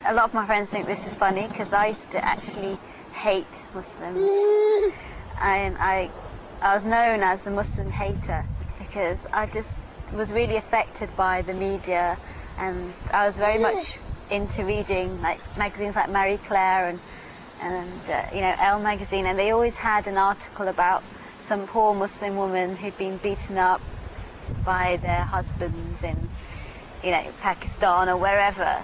A lot of my friends think this is funny because I used to actually hate Muslims. And I was known as the Muslim hater because I just was really affected by the media, and I was very much into reading like magazines like Marie Claire and you know, Elle magazine, and they always had an article about some poor Muslim woman who'd been beaten up by their husbands in, you know, Pakistan or wherever.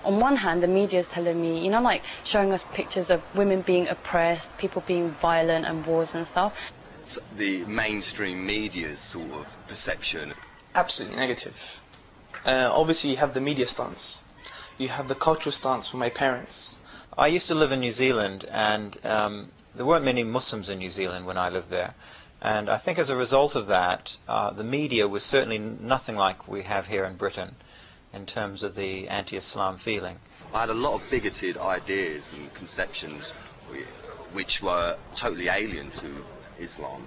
On one hand, the media is telling me, you know, like showing us pictures of women being oppressed, people being violent and wars and stuff. It's the mainstream media's sort of perception. Absolutely negative. Obviously you have the media stance. You have the cultural stance from my parents. I used to live in New Zealand, and there weren't many Muslims in New Zealand when I lived there. And I think as a result of that, the media was certainly nothing like we have here in Britain in terms of the anti-Islam feeling. I had a lot of bigoted ideas and conceptions which were totally alien to Islam.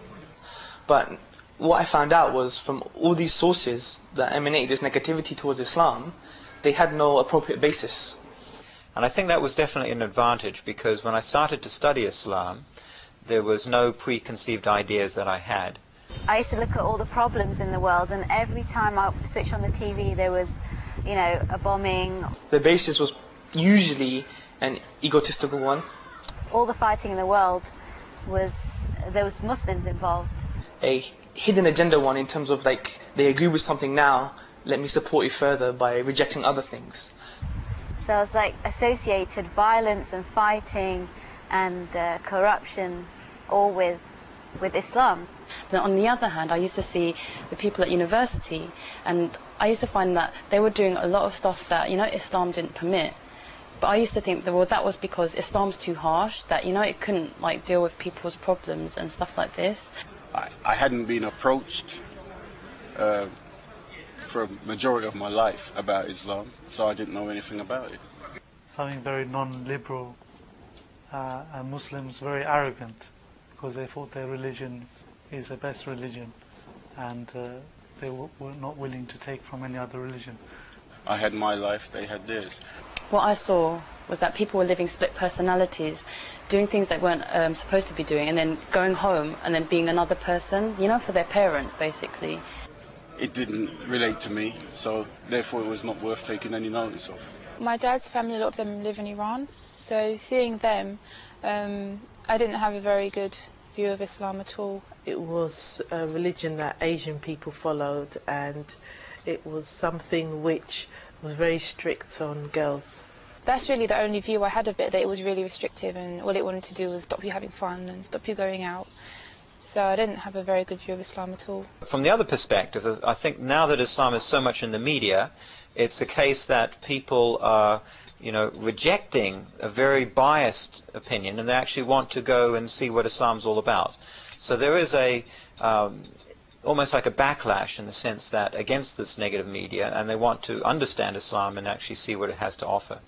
But what I found out was from all these sources that emanate this negativity towards Islam, they had no appropriate basis. And I think that was definitely an advantage, because when I started to study Islam, there was no preconceived ideas that I had. I used to look at all the problems in the world, and every time I switched on the TV there was, you know, a bombing. The basis was usually an egotistical one. All the fighting in the world was, there was Muslims involved. A hidden agenda one, in terms of like, they agree with something now, let me support you further by rejecting other things. So I was like associated violence and fighting and corruption all with Islam. Then on the other hand, I used to see the people at university, and I used to find that they were doing a lot of stuff that, you know, Islam didn't permit. But I used to think that, well, that was because Islam's too harsh, that, you know, it couldn't like deal with people's problems and stuff like this. I hadn't been approached for a majority of my life about Islam, so I didn't know anything about it. Something very non-liberal, and Muslims very arrogant, because they thought their religion is the best religion, and they were not willing to take from any other religion. I had my life, they had theirs. What I saw was that people were living split personalities, doing things they weren't supposed to be doing, and then going home and then being another person, you know, for their parents, basically. It didn't relate to me, so therefore it was not worth taking any notice of. My dad's family, a lot of them live in Iran, so seeing them, I didn't have a very good view of Islam at all. It was a religion that Asian people followed, and it was something which was very strict on girls. That's really the only view I had of it, that it was really restrictive, and all it wanted to do was stop you having fun and stop you going out. So I didn't have a very good view of Islam at all. From the other perspective, I think now that Islam is so much in the media, it's a case that people are, you know, rejecting a very biased opinion, and they actually want to go and see what Islam's all about. So there is a almost like a backlash in the sense that against this negative media, and they want to understand Islam and actually see what it has to offer.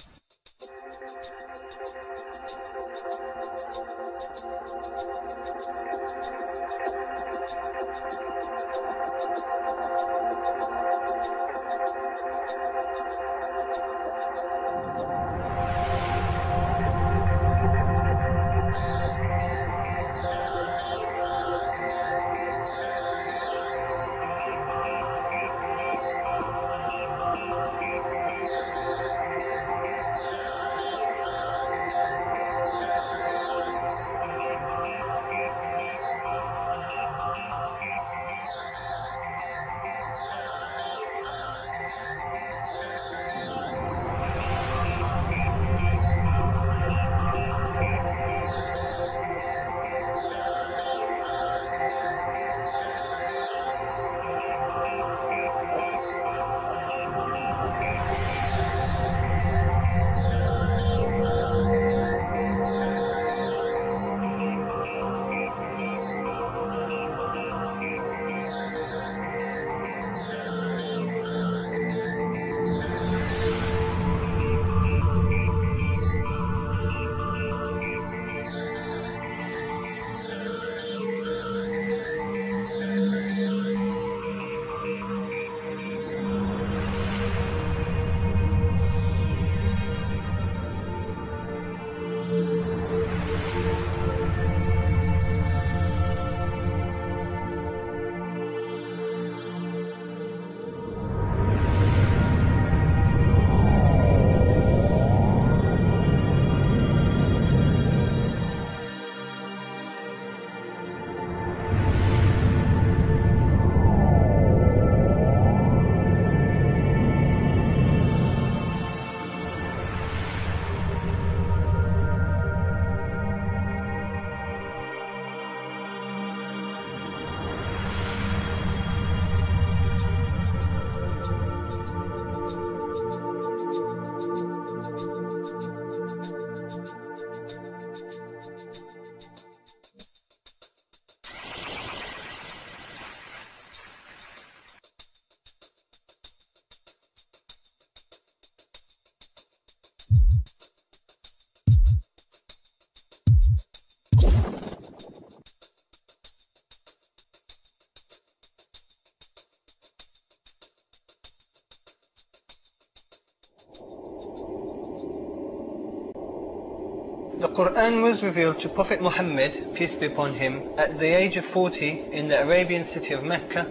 The Qur'an was revealed to Prophet Muhammad, peace be upon him, at the age of 40 in the Arabian city of Mecca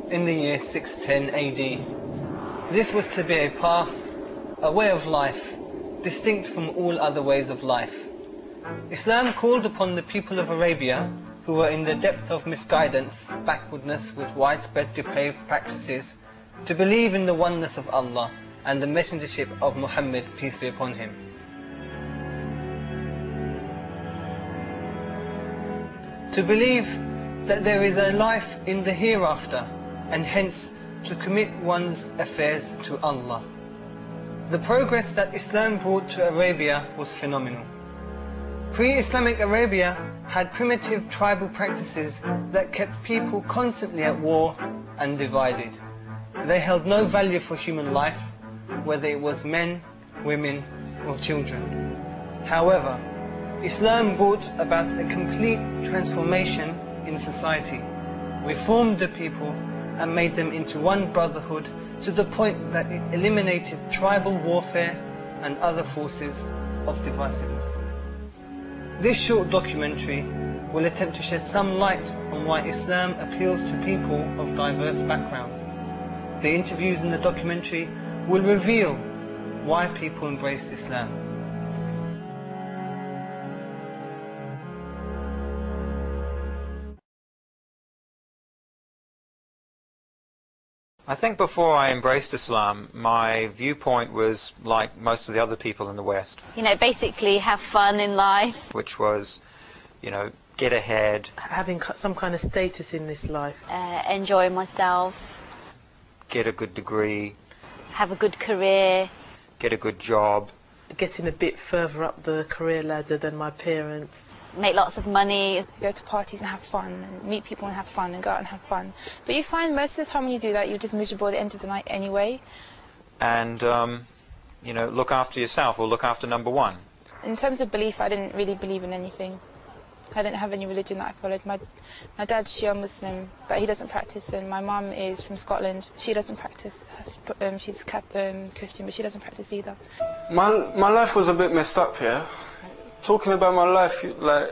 in the year 610 AD. This was to be a path, a way of life, distinct from all other ways of life. Islam called upon the people of Arabia, who were in the depth of misguidance, backwardness with widespread depraved practices, to believe in the oneness of Allah and the messengership of Muhammad, peace be upon him. To believe that there is a life in the hereafter, and hence to commit one's affairs to Allah. The progress that Islam brought to Arabia was phenomenal. Pre-Islamic Arabia had primitive tribal practices that kept people constantly at war and divided. They held no value for human life, whether it was men, women or children. However, Islam brought about a complete transformation in society, reformed the people and made them into one brotherhood to the point that it eliminated tribal warfare and other forces of divisiveness. This short documentary will attempt to shed some light on why Islam appeals to people of diverse backgrounds. The interviews in the documentary will reveal why people embraced Islam. I think before I embraced Islam, my viewpoint was like most of the other people in the West. You know, basically have fun in life. Which was, you know, get ahead. Having some kind of status in this life. Enjoy myself. Get a good degree. Have a good career. Get a good job. Getting a bit further up the career ladder than my parents. Make lots of money. Go to parties and have fun, and meet people and have fun, and go out and have fun. But you find most of the time when you do that, you're just miserable at the end of the night anyway. And, you know, look after yourself, or look after number one. In terms of belief, I didn't really believe in anything. I didn't have any religion that I followed. My dad's Shia Muslim, but he doesn't practice, and my mum is from Scotland. She doesn't practice. She's Christian, but she doesn't practice either. My life was a bit messed up here. Talking about my life, like,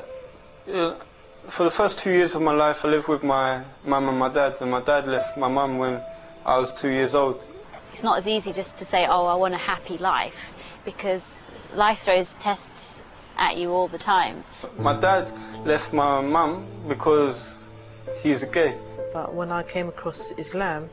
for the first 2 years of my life, I lived with my mum and my dad, and my dad left my mum when I was 2 years old. It's not as easy just to say, oh, I want a happy life, because life throws tests at you all the time. My dad left my mum because he's gay. But when I came across Islam,